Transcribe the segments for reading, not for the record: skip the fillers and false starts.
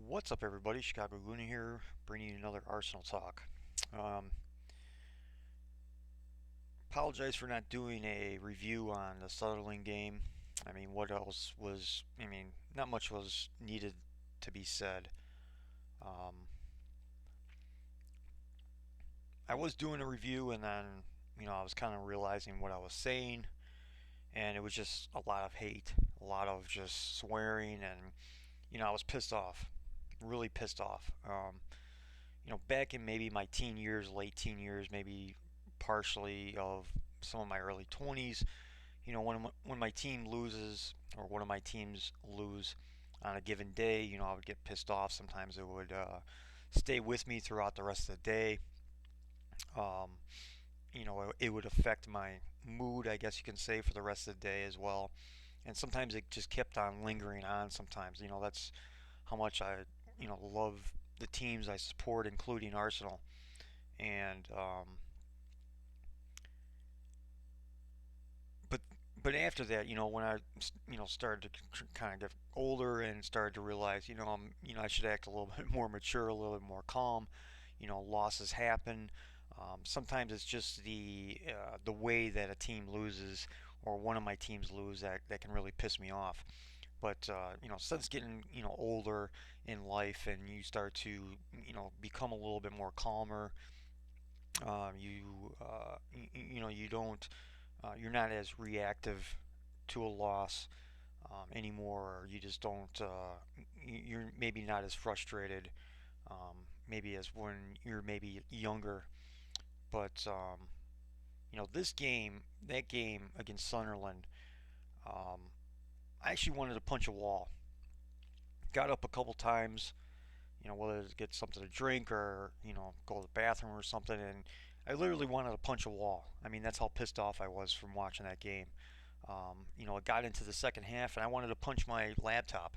What's up, everybody? Chicago Goonie here, bringing you another Arsenal talk. Um, Apologize for not doing a review on the Sunderland game. What else was? Not much was needed to be said. Um, I was doing a review, and then I was kind of realizing what I was saying, and it was just a lot of hate, a lot of just swearing, and I was pissed off, really pissed off. Back in maybe my teen years, late teen years, maybe partially of some of my early 20s, when my team loses or one of my teams lose on a given day, I would get pissed off. Sometimes it would stay with me throughout the rest of the day. Um, it would affect my mood, I guess you can say, for the rest of the day as well. And sometimes it just kept on lingering on. Sometimes, that's how much I, love the teams I support, including Arsenal. And but but after that, when I started to kind of get older and started to realize, I should act a little bit more mature, a little bit more calm. Losses happen. Sometimes it's just the way that a team loses or one of my teams lose that can really piss me off. But since getting older in life and you start to become a little bit more calmer, you don't you're not as reactive to a loss anymore. Or you just don't. You're maybe not as frustrated, maybe as when you're maybe younger. But this game, that game against Sunderland, um, I actually wanted to punch a wall. Got up a couple times, whether to get something to drink or go to the bathroom or something, and I literally wanted to punch a wall. That's how pissed off I was from watching that game. It got into the second half, and I wanted to punch my laptop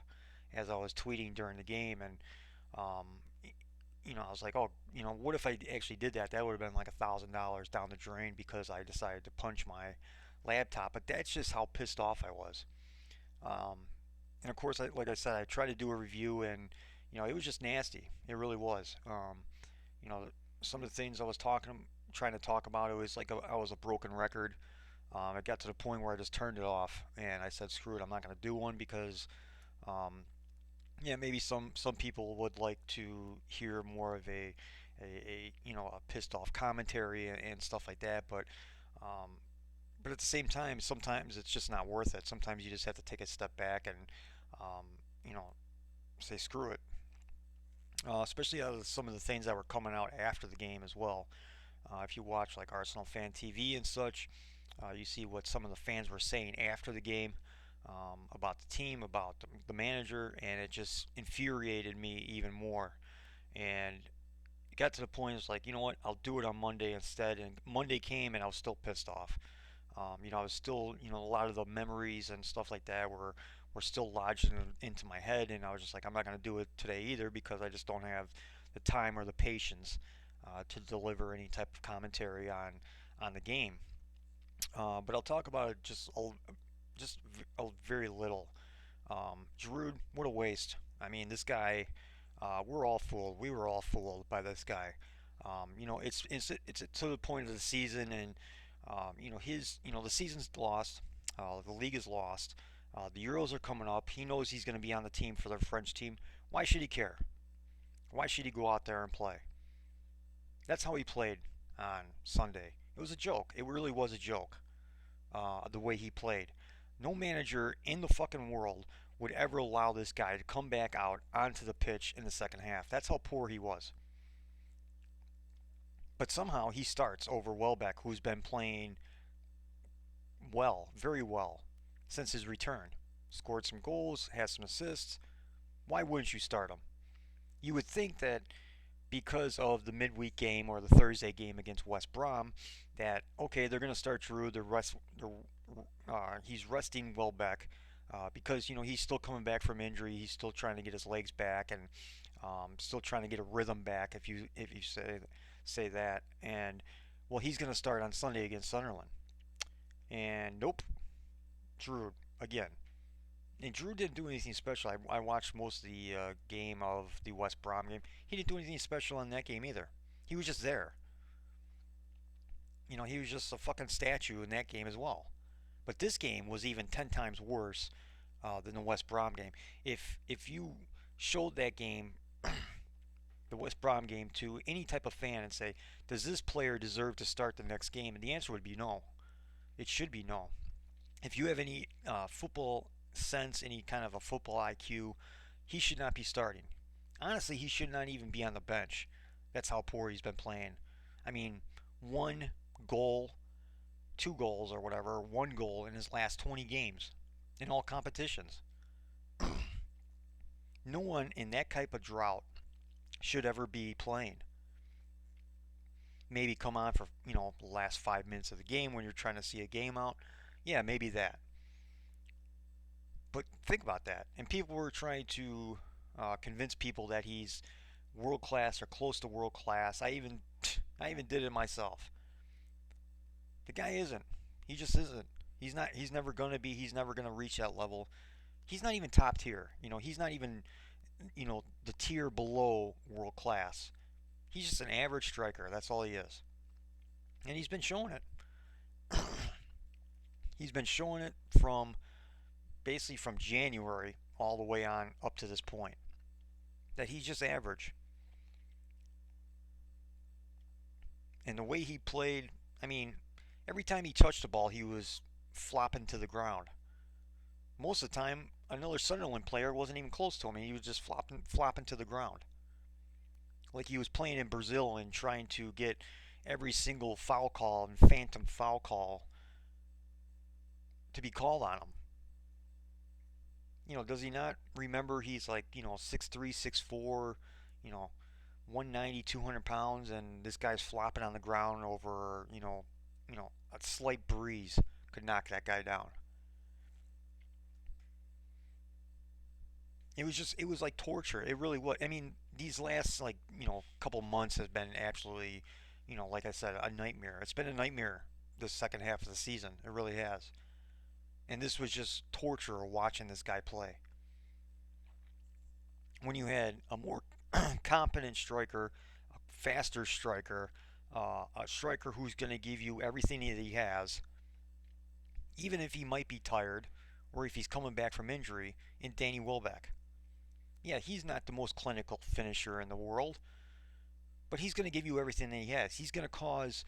as I was tweeting during the game, and um, I was like, oh, what if I actually did that? That would have been like $1,000 down the drain because I decided to punch my laptop. But that's just how pissed off I was. Um, and of course, like I said, I tried to do a review, and it was just nasty. It really was. You know, some of the things I was trying to talk about, it was like I was a broken record. It got to the point where I just turned it off, and I said, "Screw it, I'm not going to do one because, um, yeah, maybe some people would like to hear more of a pissed off commentary and stuff like that, um, but at the same time, sometimes it's just not worth it. Sometimes you just have to take a step back and, um, you know, say screw it. Especially out of some of the things that were coming out after the game as well. If you watch like Arsenal fan TV and such, you see what some of the fans were saying after the game about the team, about the manager, and it just infuriated me even more. And it got to the point, it's like, you know what, I'll do it on Monday instead. And Monday came, and I was still pissed off. I was still, a lot of the memories and stuff like that were still lodged into my head, and I was just like, I'm not going to do it today either because I just don't have the time or the patience to deliver any type of commentary on the game. But I'll talk about it just a very little. Giroud, what a waste. This guy, we're all fooled. We were all fooled by this guy. It's to the point of the season, and the season's lost. The league is lost. The Euros are coming up. He knows he's going to be on the team for the French team. Why should he care? Why should he go out there and play? That's how he played on Sunday. It was a joke. It really was a joke. The way he played. No manager in the fucking world would ever allow this guy to come back out onto the pitch in the second half. That's how poor he was. But somehow he starts over Welbeck, who's been playing well, very well, since his return. Scored some goals, has some assists. Why wouldn't you start him? You would think that because of the midweek game or the Thursday game against West Brom, that okay, they're going to start Giroud. He's resting Welbeck because he's still coming back from injury. He's still trying to get his legs back and still trying to get a rhythm back. If you say that, and well, he's going to start on Sunday against Sunderland. And nope, Giroud again. And Drew didn't do anything special. I watched most of the game of the West Brom game. He didn't do anything special in that game either. He was just there. He was just a fucking statue in that game as well. But this game was even 10 times worse than the West Brom game. If you showed that game, the West Brom game, to any type of fan and say, does this player deserve to start the next game? And the answer would be no. It should be no. If you have any football sense, any kind of a football IQ, he should not be starting. Honestly, he should not even be on the bench. That's how poor he's been playing. I mean, one goal, two goals or whatever, one goal in his last 20 games in all competitions. No one in that type of drought should ever be playing. Maybe come on for, the last 5 minutes of the game when you're trying to see a game out. Yeah, maybe that. But think about that. And people were trying to convince people that he's world class or close to world class. I even did it myself. The guy isn't. He just isn't. He's not. He's never gonna be. He's never gonna reach that level. He's not even top tier. He's not even the tier below world class. He's just an average striker. That's all he is. And he's been showing it. He's been showing it from basically from January all the way on up to this point that he's just average. And the way he played, I mean, every time he touched the ball, he was flopping to the ground. Most of the time, another Sunderland player wasn't even close to him. He was just flopping to the ground. Like he was playing in Brazil and trying to get every single foul call and phantom foul call to be called on him. Does he not remember he's like, 6'3", 6'4", 190, 200 pounds, and this guy's flopping on the ground over, a slight breeze could knock that guy down. It was like torture. It really was. I mean, these last, like, couple months has been absolutely, like I said, a nightmare. It's been a nightmare this second half of the season. It really has. And this was just torture watching this guy play. When you had a more competent striker, a faster striker, a striker who's going to give you everything that he has, even if he might be tired or if he's coming back from injury, in Danny Welbeck. Yeah, he's not the most clinical finisher in the world, but he's going to give you everything that he has. He's going to cause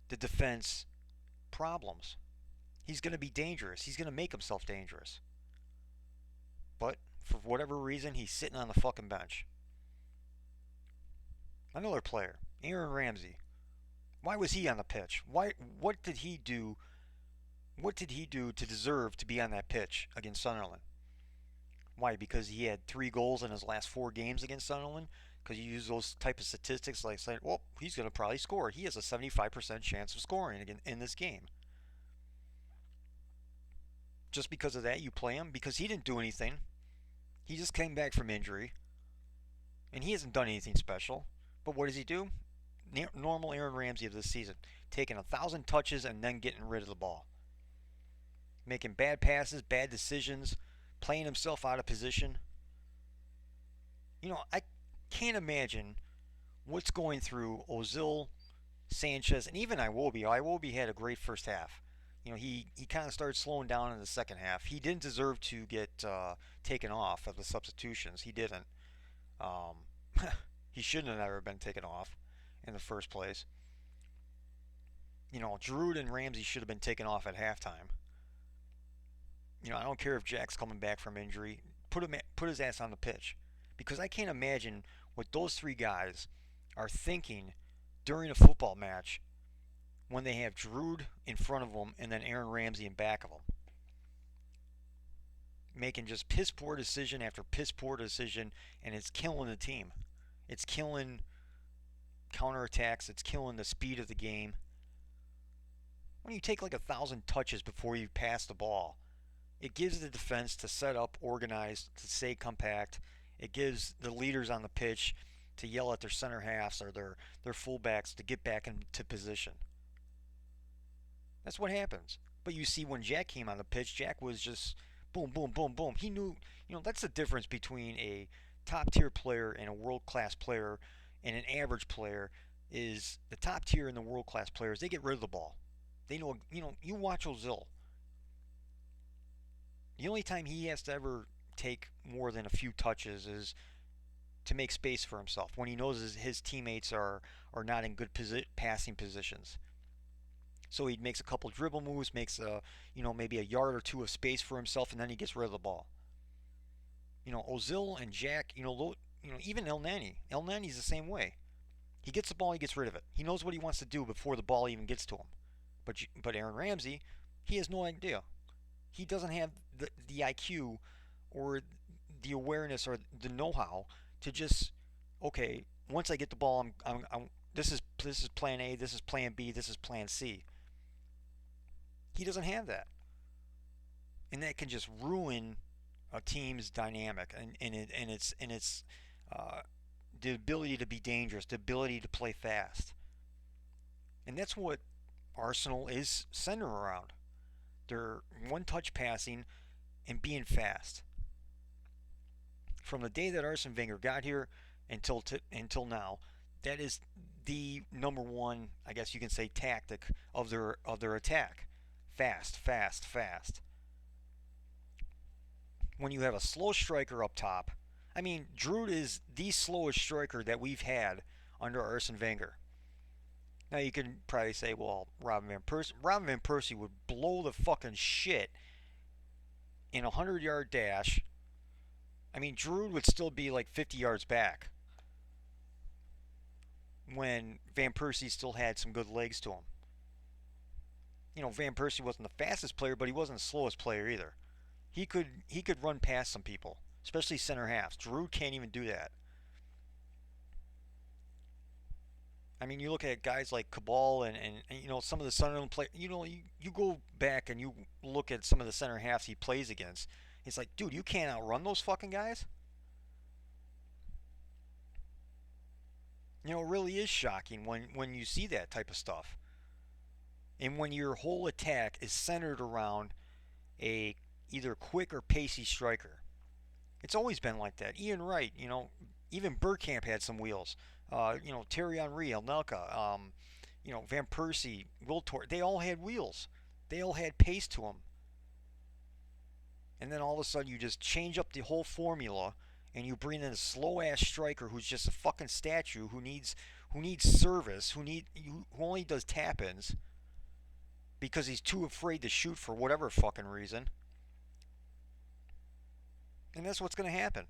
the defense problems. He's going to be dangerous. He's going to make himself dangerous. But for whatever reason, he's sitting on the fucking bench. Another player, Aaron Ramsey. Why was he on the pitch? Why? What did he do? What did he do to deserve to be on that pitch against Sunderland? Why? Because he had 3 goals in his last 4 games against Sunderland? Because you use those type of statistics like saying, well, he's going to probably score. He has a 75% chance of scoring in this game. Just because of that, you play him? Because he didn't do anything. He just came back from injury. And he hasn't done anything special. But what does he do? Normal Aaron Ramsey of this season. Taking 1,000 touches and then getting rid of the ball. Making bad passes, bad decisions, playing himself out of position. I can't imagine what's going through Ozil, Sanchez, and even Iwobi. Iwobi had a great first half. He kind of started slowing down in the second half. He didn't deserve to get taken off of the substitutions. He didn't. Um, he shouldn't have ever been taken off in the first place. Giroud and Ramsey should have been taken off at halftime. I don't care if Jack's coming back from injury. Put his ass on the pitch, because I can't imagine what those 3 guys are thinking during a football match when they have Giroud in front of them and then Aaron Ramsey in back of them, making just piss poor decision after piss poor decision, and it's killing the team. It's killing counterattacks. It's killing the speed of the game. When you take like 1,000 touches before you pass the ball, it gives the defense to set up, organize, to stay compact. It gives the leaders on the pitch to yell at their center halves or their fullbacks to get back into position. That's what happens. But you see, when Jack came on the pitch, Jack was just Boom, boom, boom, boom. He knew, that's the difference between a top tier player and a world class player and an average player is the top tier and the world class players, they get rid of the ball. They know, you watch Ozil. The only time he has to ever take more than a few touches is to make space for himself when he knows his teammates are not in good passing positions. So he makes a couple dribble moves, makes maybe a yard or two of space for himself, and then he gets rid of the ball. Ozil and Jack, even El Nani. El Nani's the same way. He gets the ball, he gets rid of it. He knows what he wants to do before the ball even gets to him. But Aaron Ramsey, he has no idea. He doesn't have the IQ or the awareness or the know-how to just, okay, once I get the ball, this is plan A, this is plan B, this is plan C. He doesn't have that, and that can just ruin a team's dynamic and it's uh, the ability to be dangerous, the ability to play fast, and that's what Arsenal is centered around. They're one-touch passing and being fast. From the day that Arsene Wenger got here until now, that is the number one, I guess you can say, tactic of their attack. Fast, fast, fast. When you have a slow striker up top, I mean, Giroud is the slowest striker that we've had under Arsene Wenger. Now you can probably say, well, Robin van Persie would blow the fucking shit in a 100-yard dash. I mean, Giroud would still be like 50 yards back when Van Persie still had some good legs to him. Van Persie wasn't the fastest player, but he wasn't the slowest player either. He could run past some people, especially center halves. Giroud can't even do that. I mean, you look at guys like Cabal and some of the Sunderland play. You go back and you look at some of the center halves he plays against. It's like, dude, you can't outrun those fucking guys. It really is shocking when you see that type of stuff. And when your whole attack is centered around a either quick or pacey striker. It's always been like that. Ian Wright, even Bergkamp had some wheels. Thierry Henry, Elnelka, Van Persie, Wiltord, they all had wheels. They all had pace to them. And then all of a sudden you just change up the whole formula and you bring in a slow ass striker who's just a fucking statue who needs service, who only does tap ins because he's too afraid to shoot for whatever fucking reason. And that's what's going to happen.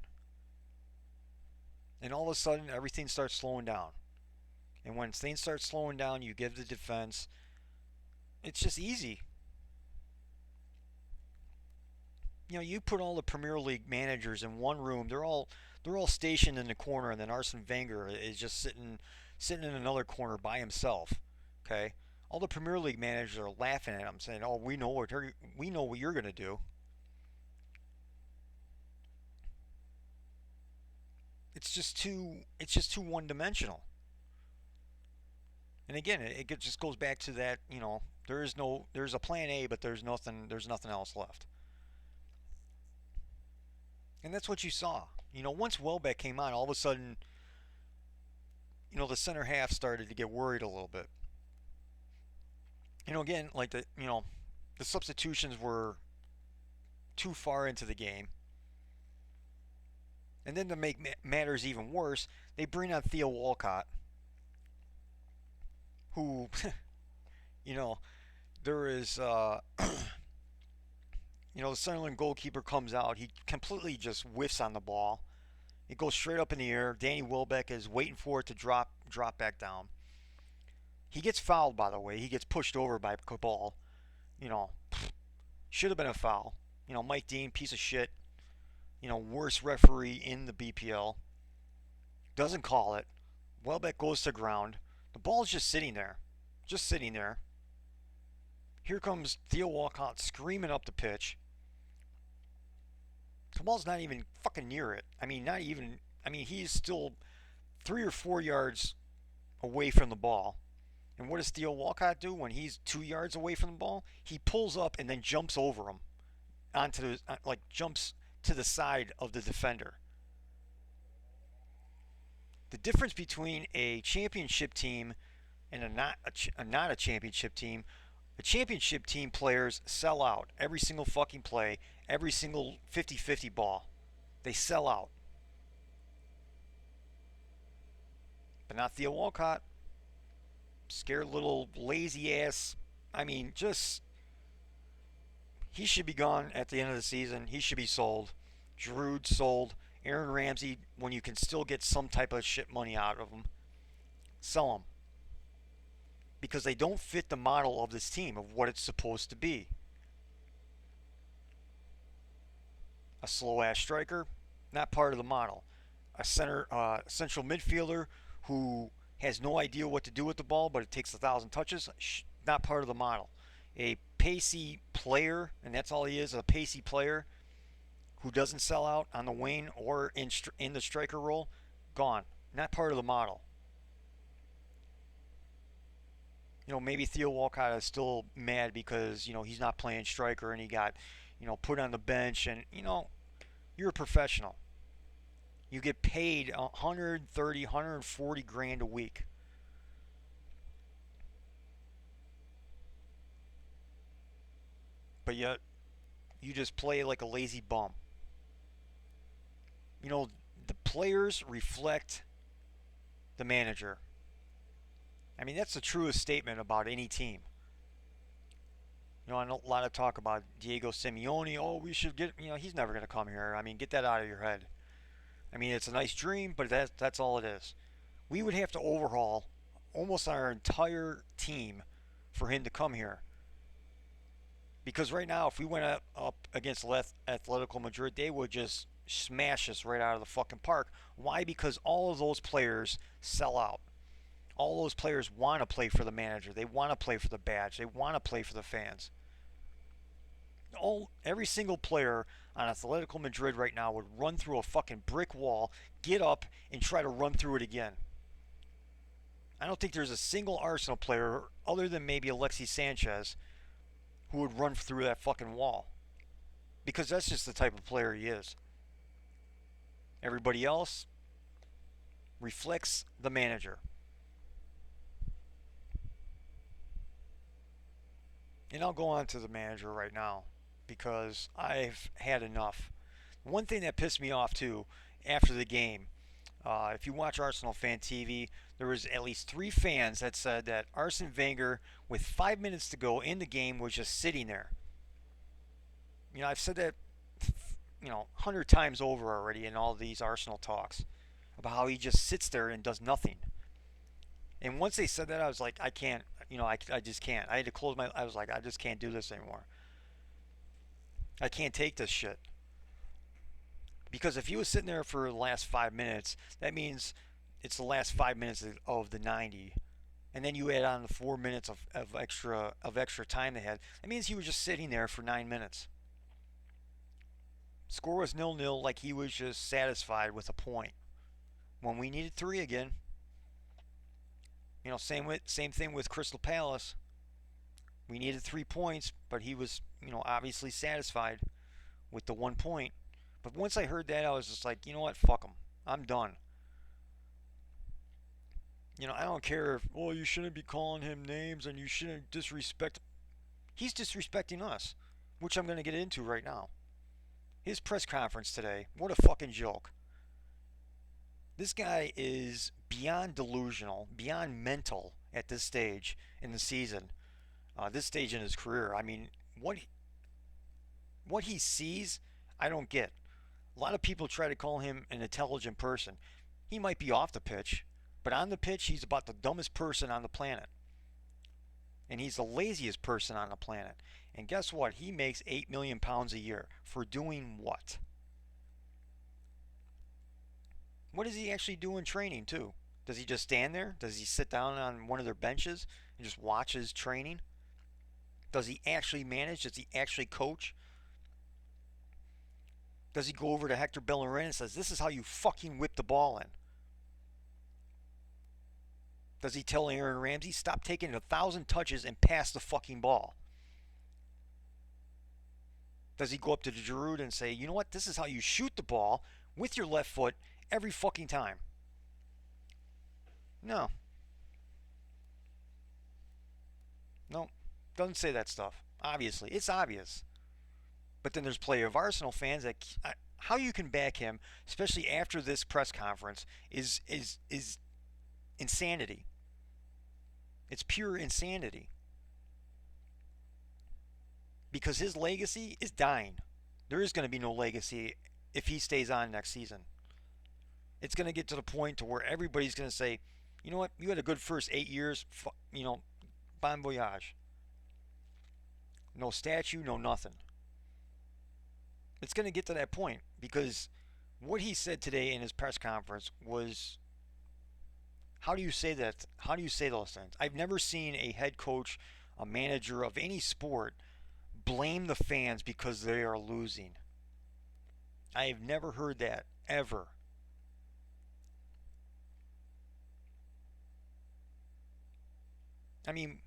And all of a sudden, everything starts slowing down. And when things start slowing down, you give the defense. It's just easy. You put all the Premier League managers in one room. They're all stationed in the corner, and then Arsene Wenger is just sitting in another corner by himself. Okay, all the Premier League managers are laughing at him, saying, "Oh, we know what you're going to do." It's just too one-dimensional. And again, it just goes back to that. There's a plan A, but there's nothing else left. And that's what you saw. Once Welbeck came on, all of a sudden, the center half started to get worried a little bit. Again, like the substitutions were too far into the game. And then to make matters even worse, they bring on Theo Walcott, who, you know, there is, the Sunderland goalkeeper comes out. He completely just whiffs on the ball. It goes straight up in the air. Danny Welbeck is waiting for it to drop back down. He gets fouled, by the way. He gets pushed over by Cabal. You know, should have been a foul. Mike Dean, piece of shit. Worst referee in the BPL. Doesn't call it. Welbeck goes to ground. The ball's just sitting there. Just sitting there. Here comes Theo Walcott screaming up the pitch. Kamal's not even fucking near it. Not even. He's still 3 or 4 yards away from the ball. And what does Theo Walcott do when he's 2 yards away from the ball? He pulls up and then jumps over him. onto the like jumps to the side of the defender. The difference between a championship team and not a championship team, the championship team players sell out every single fucking play, every single 50-50 ball. They sell out. But not Theo Walcott. Scared little lazy ass. I mean, just he should be gone at the end of the season. He should be sold. Giroud sold. Aaron Ramsey, when you can still get some type of shit money out of him, sell him. Because they don't fit the model of this team of what it's supposed to be. A slow ass striker, not part of the model. A central midfielder who has no idea what to do with the ball, but it takes 1,000 touches, not part of the model. A pacey player, and that's all he is, a pacey player who doesn't sell out on the wing or in the striker role, gone. Not part of the model. Maybe Theo Walcott is still mad because, he's not playing striker and he got, put on the bench. And, you're a professional. You get paid 130, 140 grand a week. But yet, you just play like a lazy bum. You know, the players reflect the manager. I mean, that's the truest statement about any team. I know a lot of talk about Diego Simeone. Oh, we should get, he's never going to come here. I mean, get that out of your head. I mean, it's a nice dream, but that's all it is. We would have to overhaul almost our entire team for him to come here. Because right now, if we went up against Atletico Madrid, they would just smash us right out of the fucking park. Why? Because all of those players sell out. All those players want to play for the manager. They want to play for the badge. They want to play for the fans. Every single player on Atletico Madrid right now would run through a fucking brick wall, get up, and try to run through it again. I don't think there's a single Arsenal player, other than maybe Alexis Sanchez, who would run through that fucking wall. Because that's just the type of player he is. Everybody else reflects the manager. And I'll go on to the manager right now because I've had enough. One thing that pissed me off too after the game, if you watch Arsenal Fan TV, there was at least 3 fans that said that Arsene Wenger, with 5 minutes to go in the game, was just sitting there. I've said that 100 times over already in all these Arsenal talks about how he just sits there and does nothing. And once they said that, I was like, I can't, I just can't. I had to close I was like, I just can't do this anymore. I can't take this shit. Because if he was sitting there for the last 5 minutes, that means it's the last 5 minutes of the 90. And then you add on the 4 minutes of extra time they had. That means he was just sitting there for 9 minutes. Score was 0-0, like he was just satisfied with a point. When we needed 3 again. Same thing with Crystal Palace. We needed 3 points, but he was, obviously satisfied with the 1 point. But once I heard that, I was just like, you know what, fuck him. I'm done. I don't care if, you shouldn't be calling him names and you shouldn't disrespect. He's disrespecting us, which I'm going to get into right now. His press conference today, what a fucking joke. This guy is beyond delusional, beyond mental at this stage in the season, this stage in his career. I mean, what he sees, I don't get. A lot of people try to call him an intelligent person. He might be off the pitch, but on the pitch, he's about the dumbest person on the planet. And he's the laziest person on the planet. And guess what? He makes £8 million a year. For doing what? What does he actually do in training, too? Does he just stand there? Does he sit down on one of their benches and just watch his training? Does he actually manage? Does he actually coach? Does he go over to Hector Bellerin and says, this is how you fucking whip the ball in? Does he tell Aaron Ramsey, stop taking 1,000 touches and pass the fucking ball? Does he go up to the Giroud and say, you know what, this is how you shoot the ball with your left foot every fucking time? No, no, doesn't say that stuff. Obviously, it's obvious. But then there's plenty of Arsenal fans that how you can back him, especially after this press conference, is insanity. It's pure insanity because his legacy is dying. There is going to be no legacy if he stays on next season. It's going to get to the point to where everybody's going to say, you know what, you had a good first 8 years, bon voyage. No statue, no nothing. It's going to get to that point because what he said today in his press conference was, how do you say that? How do you say those things? I've never seen a head coach, a manager of any sport, blame the fans because they are losing. I have never heard that, ever. I mean,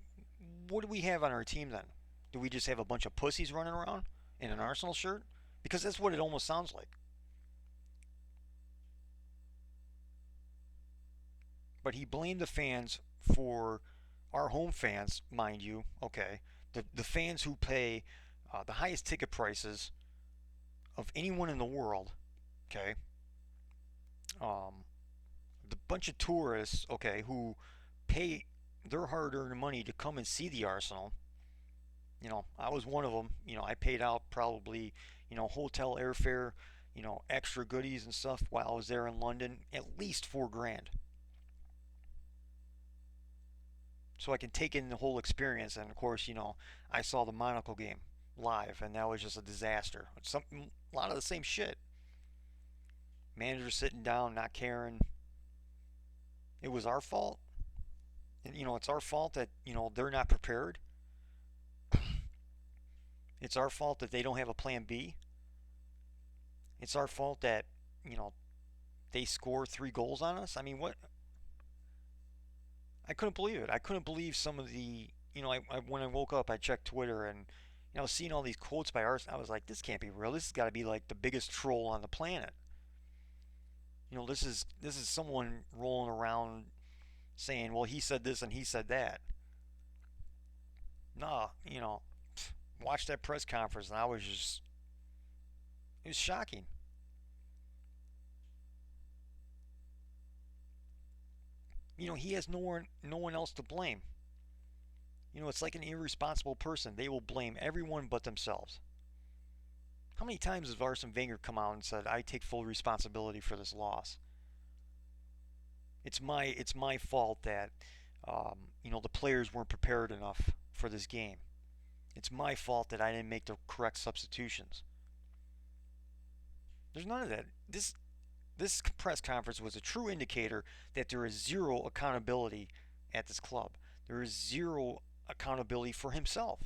what do we have on our team then? Do we just have a bunch of pussies running around in an Arsenal shirt? Because that's what it almost sounds like. But he blamed the fans for our home fans, mind you. Okay, the fans who pay the highest ticket prices of anyone in the world. Okay, um, the bunch of tourists. Okay, who pay their hard-earned money to come and see the Arsenal. I was one of them. I paid out probably, hotel airfare, extra goodies and stuff while I was there in London, at least 4 grand. So I can take in the whole experience. And of course, I saw the Monaco game live, and that was just a disaster. A lot of the same shit. Manager sitting down, not caring. It was our fault. And, it's our fault that they're not prepared. It's our fault that they don't have a plan B. It's our fault that you know they score 3 goals on us. I mean, what? I couldn't believe it. I couldn't believe some of the. When I woke up, I checked Twitter and seeing all these quotes by Arsene, I was like, this can't be real. This has got to be like the biggest troll on the planet. This is someone rolling around saying, well, he said this and he said that. Nah, watch that press conference and I was just, it was shocking. He has no one else to blame. It's like an irresponsible person. They will blame everyone but themselves. How many times has Arsene Wenger come out and said, "I take full responsibility for this loss. It's my fault that the players weren't prepared enough for this game. It's my fault that I didn't make the correct substitutions." There's none of that. This press conference was a true indicator that there is zero accountability at this club. There is zero accountability for himself.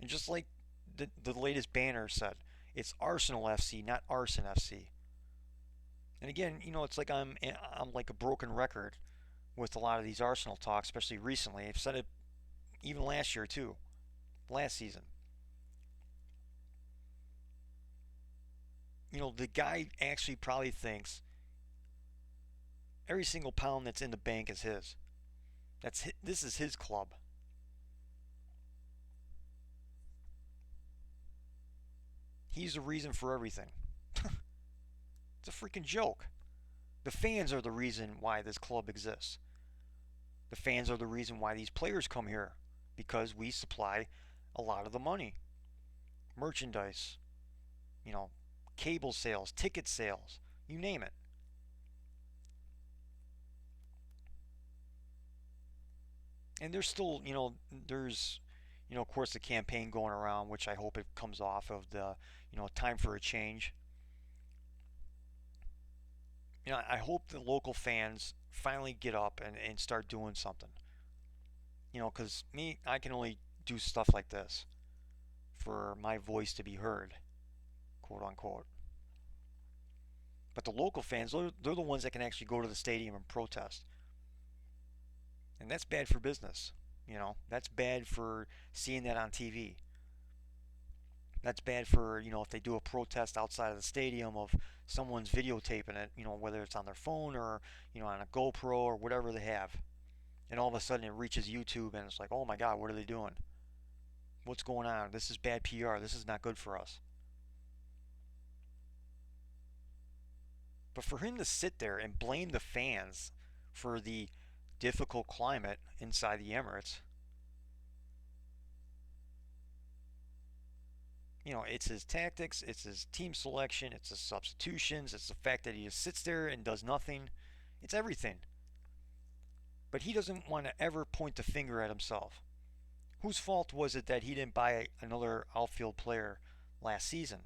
And just like the latest banner said, it's Arsenal FC, not Arsene FC. And again, it's like I'm like a broken record with a lot of these Arsenal talks, especially recently. I've said it even last year too, last season. The guy actually probably thinks every single pound that's in the bank is his. This is his club. He's the reason for everything. It's a freaking joke. The fans are the reason why this club exists. The fans are the reason why these players come here because we supply a lot of the money. Merchandise, you know, cable sales, ticket sales, you name it. And there's still, of course, the campaign going around, which I hope it comes off of the, time for a change. I hope the local fans finally get up and start doing something. Because me, I can only do stuff like this for my voice to be heard, quote unquote. But the local fans, they're the ones that can actually go to the stadium and protest. And that's bad for business. That's bad for seeing that on TV. That's bad for, if they do a protest outside of the stadium of someone's videotaping it, whether it's on their phone or, on a GoPro or whatever they have. And all of a sudden it reaches YouTube and it's like, oh my God, what are they doing? What's going on? This is bad PR. This is not good for us. But for him to sit there and blame the fans for the difficult climate inside the Emirates, it's his tactics, it's his team selection, it's his substitutions, it's the fact that he just sits there and does nothing. It's everything. But he doesn't want to ever point the finger at himself. Whose fault was it that he didn't buy another outfield player last season,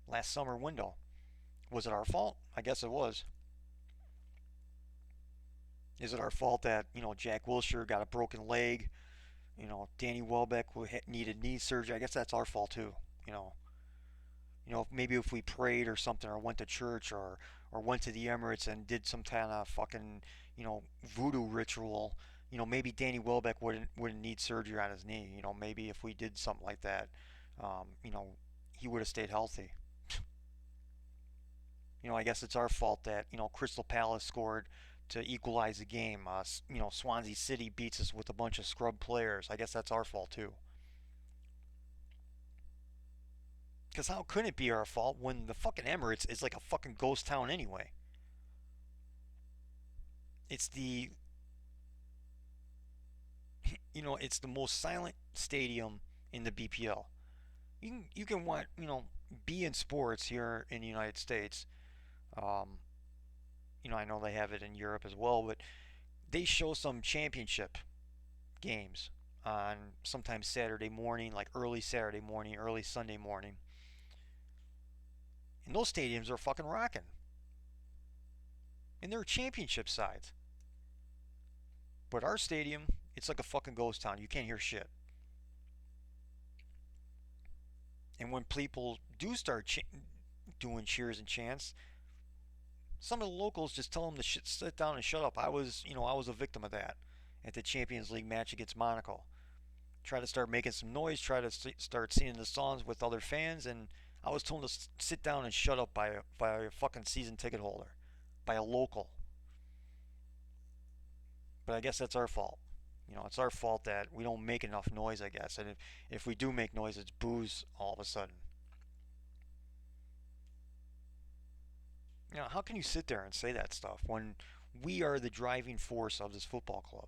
last summer window? Was it our fault? I guess it was. Is it our fault that, Jack Wilshere got a broken leg? Danny Welbeck needed knee surgery. I guess that's our fault too. You know, maybe if we prayed or something, or went to church, or went to the Emirates and did some kind of fucking, voodoo ritual. Maybe Danny Welbeck wouldn't need surgery on his knee. Maybe if we did something like that, he would have stayed healthy. I guess it's our fault that Crystal Palace scored to equalize the game. Swansea City beats us with a bunch of scrub players. I guess that's our fault too. Because how could it be our fault when the fucking Emirates is like a fucking ghost town anyway? It's the it's the most silent stadium in the BPL. You can want be in sports here in the United States. Um, I know they have it in Europe as well, but they show some championship games on sometimes Saturday morning, like early Saturday morning, early Sunday morning. And those stadiums are fucking rocking. And they're championship sides. But our stadium, it's like a fucking ghost town. You can't hear shit. And when people do start doing cheers and chants, some of the locals just tell them to sit down and shut up. I was a victim of that at the Champions League match against Monaco. Try to start making some noise, try to start singing the songs with other fans, and I was told to sit down and shut up by a fucking season ticket holder, by a local. But I guess that's our fault. It's our fault that we don't make enough noise, I guess. And if we do make noise, it's booze all of a sudden. How can you sit there and say that stuff when we are the driving force of this football club?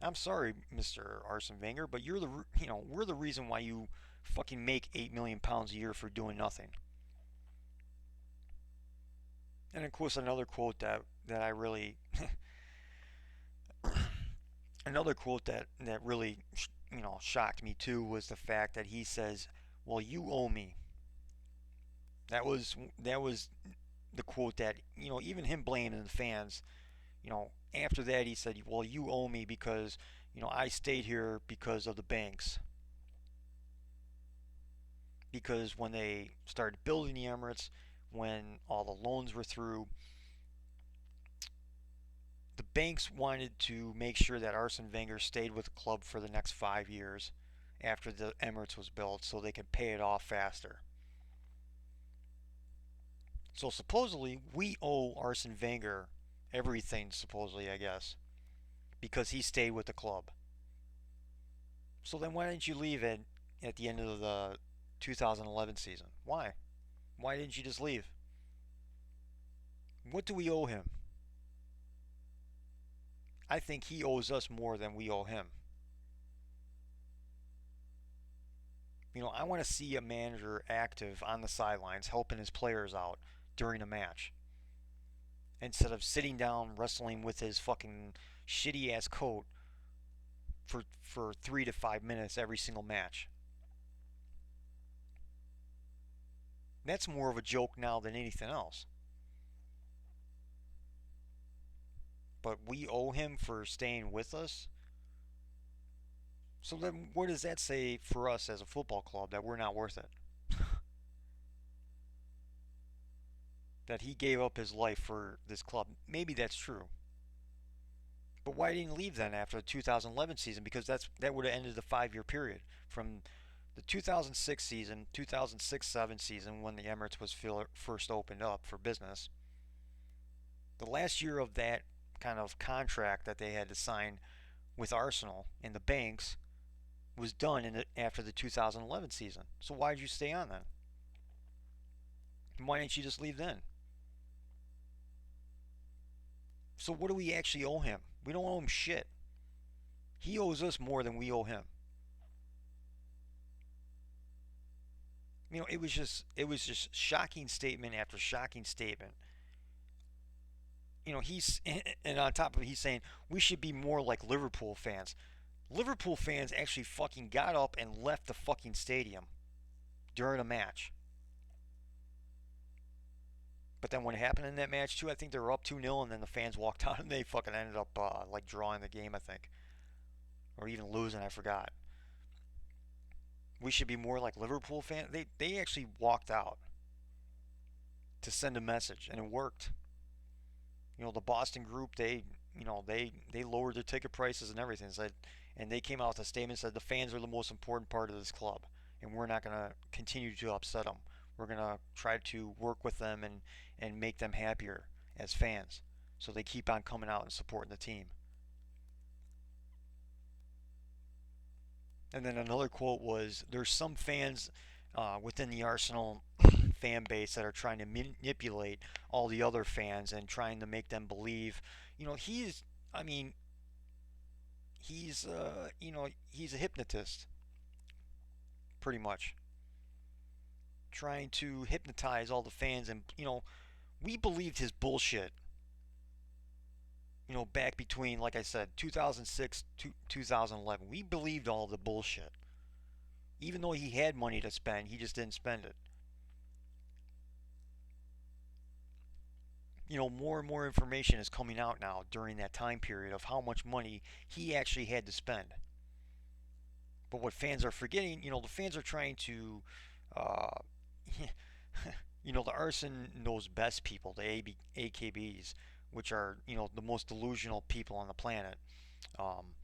I'm sorry, Mr. Arsene Wenger, but we're the reason why you fucking make £8 million a year for doing nothing. And of course, another quote that I really, another quote that really, shocked me too was the fact that he says, "Well, you owe me." That was the quote that even him blaming the fans. After that he said, "Well, you owe me because I stayed here because of the banks." Because when they started building the Emirates, when all the loans were through, the banks wanted to make sure that Arsene Wenger stayed with the club for the next 5 years after the Emirates was built so they could pay it off faster. So supposedly we owe Arsene Wenger everything, supposedly, I guess, because he stayed with the club. So then why didn't you leave at the end of the 2011 season? Why? Why didn't you just leave? What do we owe him? I think he owes us more than we owe him. I want to see a manager active on the sidelines helping his players out during a match instead of sitting down wrestling with his fucking shitty ass coat for 3 to 5 minutes every single match. That's more of a joke now than anything else. But we owe him for staying with us. So then what does that say for us as a football club, that we're not worth it? That he gave up his life for this club. Maybe that's true. But why didn't he leave then after the 2011 season? Because that would have ended the 5 year period from the 2006 season, 2006-7 season when the Emirates was first opened up for business. The last year of that kind of contract that they had to sign with Arsenal and the banks was done after the 2011 season. So why did you stay on then? And why didn't you just leave then? So what do we actually owe him? We don't owe him shit. He owes us more than we owe him. It was just shocking statement after shocking statement. He's and on top of it, he's saying we should be more like Liverpool fans. Liverpool fans actually fucking got up and left the fucking stadium during a match. But then what happened in that match too, I think they were up 2-0 and then the fans walked out and they fucking ended up like drawing the game, I think. Or even losing, I forgot. We should be more like Liverpool fans. They actually walked out to send a message and it worked. The Boston group, they lowered their ticket prices and everything. And they came out with a statement and said the fans are the most important part of this club, and we're not going to continue to upset them. We're going to try to work with them and make them happier as fans, so they keep on coming out and supporting the team. And then another quote was, "There's some fans within the Arsenal fan base that are trying to manipulate all the other fans and trying to make them believe, he's, I mean, he's a hypnotist, pretty much, trying to hypnotize all the fans, and we believed his bullshit. Back between, like I said, 2006 to 2011, we believed all the bullshit. Even though he had money to spend, he just didn't spend it. More and more information is coming out now during that time period of how much money he actually had to spend. But what fans are forgetting, the fans are trying to, uh, the Arsene knows best people, the AKBs, which are, the most delusional people on the planet. Um,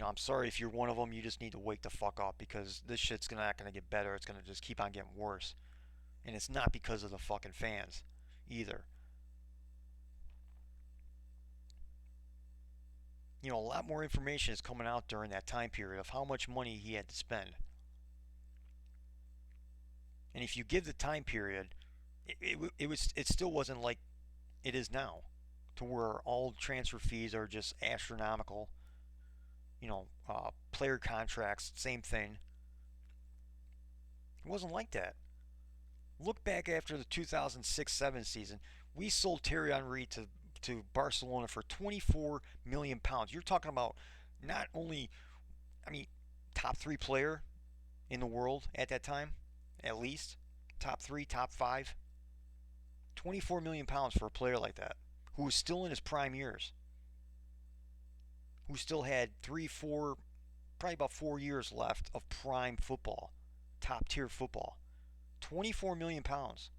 I'm sorry if you're one of them, you just need to wake the fuck up because this shit's not gonna get better. It's gonna just keep on getting worse, and it's not because of the fucking fans, either. A lot more information is coming out during that time period of how much money he had to spend. And if you give the time period, it still wasn't like it is now, to where all transfer fees are just astronomical. Player contracts, same thing. It wasn't like that. Look back after the 2006-7 season, we sold Thierry Henry to Barcelona for 24 million pounds. You're talking about not only, I mean, top three player in the world at that time, at least top three, top five. 24 million pounds for a player like that, who was still in his prime years, who still had 3, 4, probably about 4 years left of prime football, top tier football. 24 million pounds.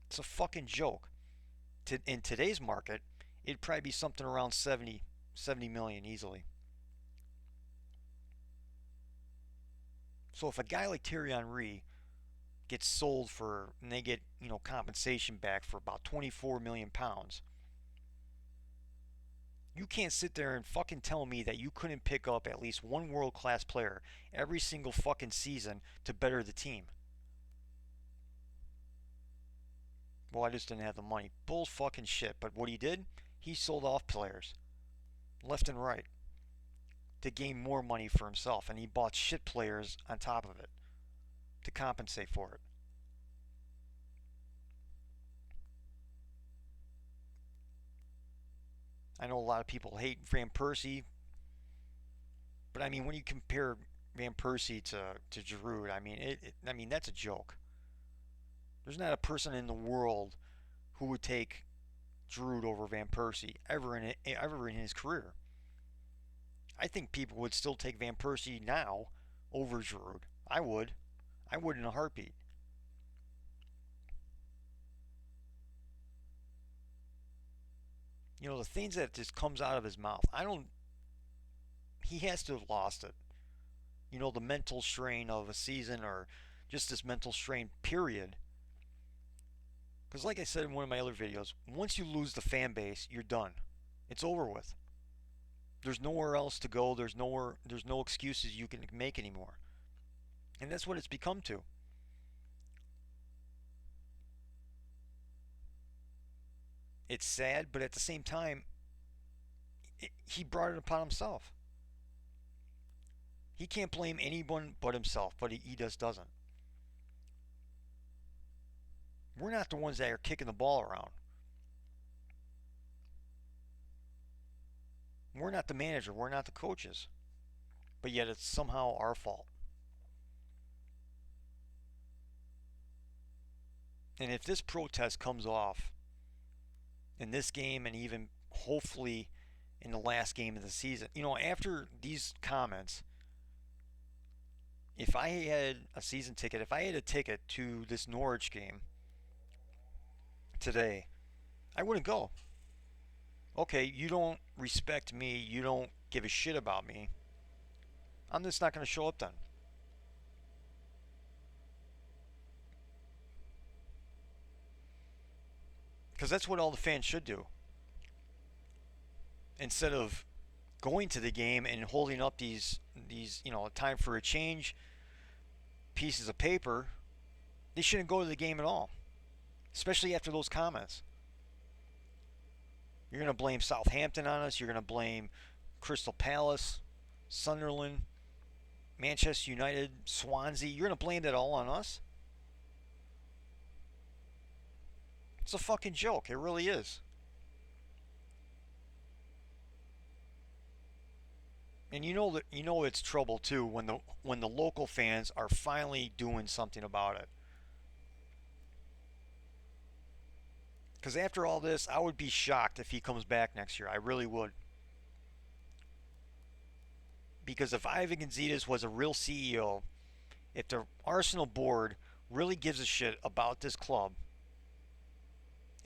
It's a fucking joke. In today's market, it'd probably be something around 70 million easily. So if a guy like Thierry Henry gets sold for, and they get, compensation back for about 24 million pounds, you can't sit there and fucking tell me that you couldn't pick up at least one world class player every single fucking season to better the team. Well, I just didn't have the money. Bull fucking shit. But what he did, he sold off players left and right to gain more money for himself, and he bought shit players on top of it to compensate for it. I know a lot of people hate Van Persie, but I mean, when you compare Van Persie to Giroud, I mean that's a joke. There's not a person in the world who would take Giroud over Van Persie ever in his career. I think people would still take Van Persie now over Giroud. I would. I would in a heartbeat. The things that just comes out of his mouth. I don't. He has to have lost it. The mental strain of a season or just this mental strain. Period. Because like I said in one of my other videos, once you lose the fan base, you're done. It's over with. There's nowhere else to go. There's no excuses you can make anymore. And that's what it's become to. It's sad, but at the same time, he brought it upon himself. He can't blame anyone but himself, but he just doesn't. We're not the ones that are kicking the ball around. We're not the manager. We're not the coaches. But yet it's somehow our fault. And if this protest comes off in this game and even hopefully in the last game of the season, after these comments, if I had a season ticket, if I had a ticket to this Norwich game today, I wouldn't go. Okay, you don't respect me, you don't give a shit about me. I'm just not going to show up then. Because that's what all the fans should do. Instead of going to the game and holding up these time for a change pieces of paper, they shouldn't go to the game at all. Especially after those comments. You're going to blame Southampton on us. You're going to blame Crystal Palace, Sunderland, Manchester United, Swansea. You're going to blame that all on us? It's a fucking joke. It really is. And it's trouble too when the local fans are finally doing something about it. Because after all this, I would be shocked if he comes back next year. I really would. Because if Ivan Gonzalez was a real CEO, if the Arsenal board really gives a shit about this club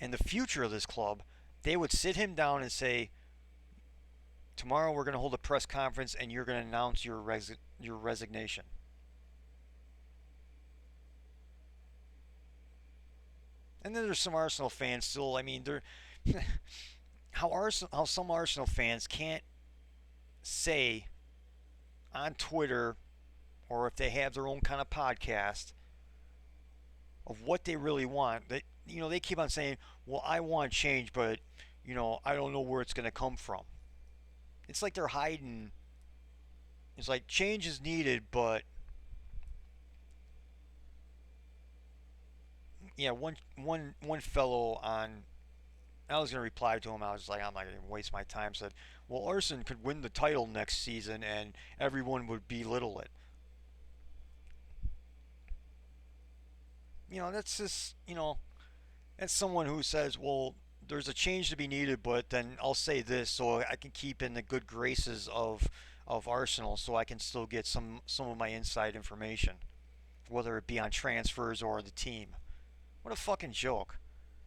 and the future of this club, they would sit him down and say, tomorrow we're going to hold a press conference and you're going to announce your resignation. And then there's some Arsenal fans still. I mean, they're how some Arsenal fans can't say on Twitter or if they have their own kind of podcast of what they really want. They keep on saying, "Well, I want change, but I don't know where it's going to come from." It's like they're hiding. It's like change is needed, but yeah, one fellow on. I was gonna reply to him. I was like, I'm not gonna waste my time. Said, well, Arsene could win the title next season, and everyone would belittle it. That's just that's someone who says, well, there's a change to be needed, but then I'll say this so I can keep in the good graces of Arsenal, so I can still get some of my inside information, whether it be on transfers or the team. What a fucking joke.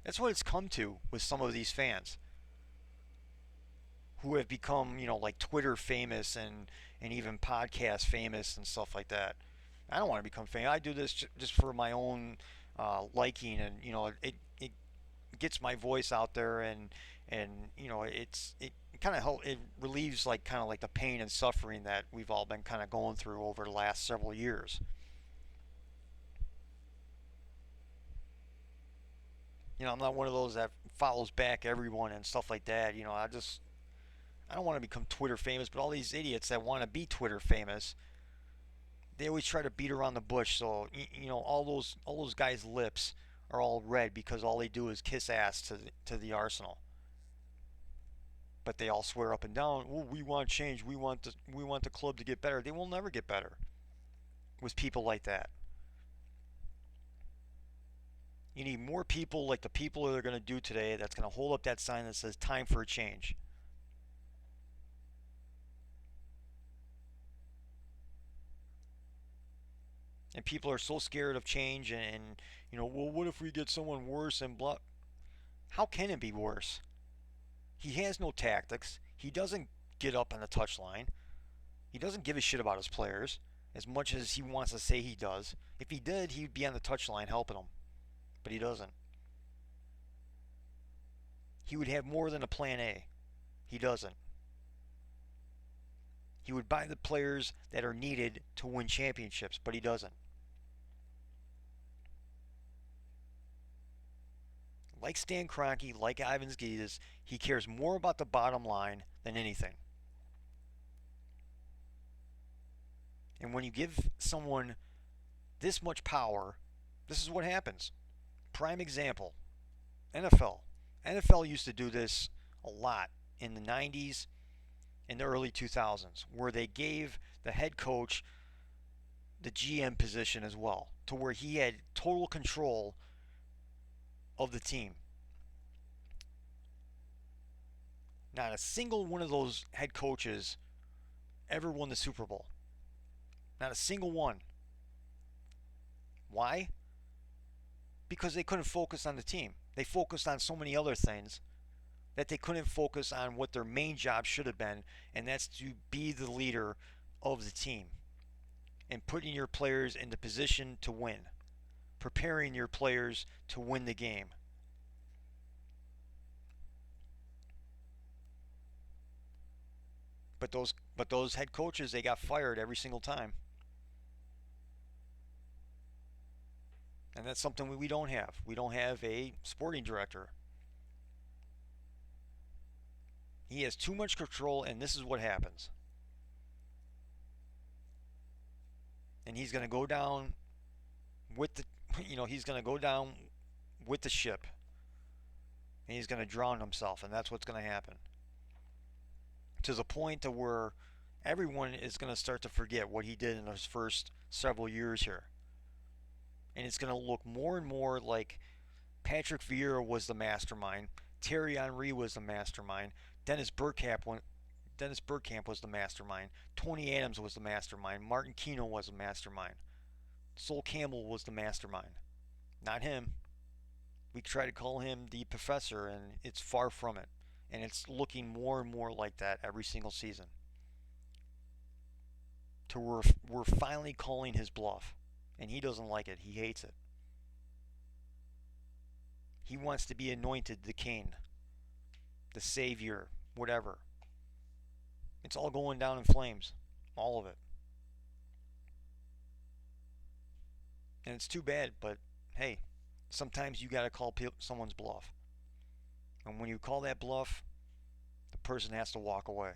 That's what it's come to with some of these fans who have become, like Twitter famous and even podcast famous and stuff like that. I don't want to become famous. I do this just for my own liking, and it gets my voice out there, and it kind of it relieves like kind of like the pain and suffering that we've all been kind of going through over the last several years. I'm not one of those that follows back everyone and stuff like that. I don't want to become Twitter famous, but all these idiots that want to be Twitter famous, they always try to beat around the bush. So all those guys' lips are all red because all they do is kiss ass to the Arsenal. But they all swear up and down, "Oh, we want change. We want the club to get better." They will never get better with people like that. You need more people like the people that are going to do today that's going to hold up that sign that says time for a change. And people are so scared of change well, what if we get someone worse and blah? How can it be worse? He has no tactics. He doesn't get up on the touchline. He doesn't give a shit about his players as much as he wants to say he does. If he did, he'd be on the touchline helping them. But he doesn't. He would have more than a plan A. He doesn't. He would buy the players that are needed to win championships, but he doesn't. Like Stan Kroenke, like Ivan Gizis, he cares more about the bottom line than anything. And when you give someone this much power, this is what happens. Prime example, NFL. NFL used to do this a lot in the 90s and the early 2000s, where they gave the head coach the GM position as well, to where he had total control of the team. Not a single one of those head coaches ever won the Super Bowl. Not a single one. Why? Because they couldn't focus on the team. They focused on so many other things that they couldn't focus on what their main job should have been, and that's to be the leader of the team and putting your players in the position to win, preparing your players to win the game. But those head coaches, they got fired every single time. And that's something we don't have. We don't have a sporting director. He has too much control, and this is what happens. And he's going to go down with the, he's going to go down with the ship. And he's going to drown himself, and that's what's going to happen. To the point to where everyone is going to start to forget what he did in his first several years here. And it's going to look more and more like Patrick Vieira was the mastermind, Thierry Henry was the mastermind, Dennis Bergkamp was the mastermind, Tony Adams was the mastermind, Martin Keno was the mastermind, Sol Campbell was the mastermind. Not him. We try to call him the professor, and it's far from it. And it's looking more and more like that every single season. To where we're finally calling his bluff. And he doesn't like it. He hates it. He wants to be anointed the king, the savior, whatever. It's all going down in flames. All of it. And it's too bad, but hey, sometimes you gotta call someone's bluff. And when you call that bluff, the person has to walk away.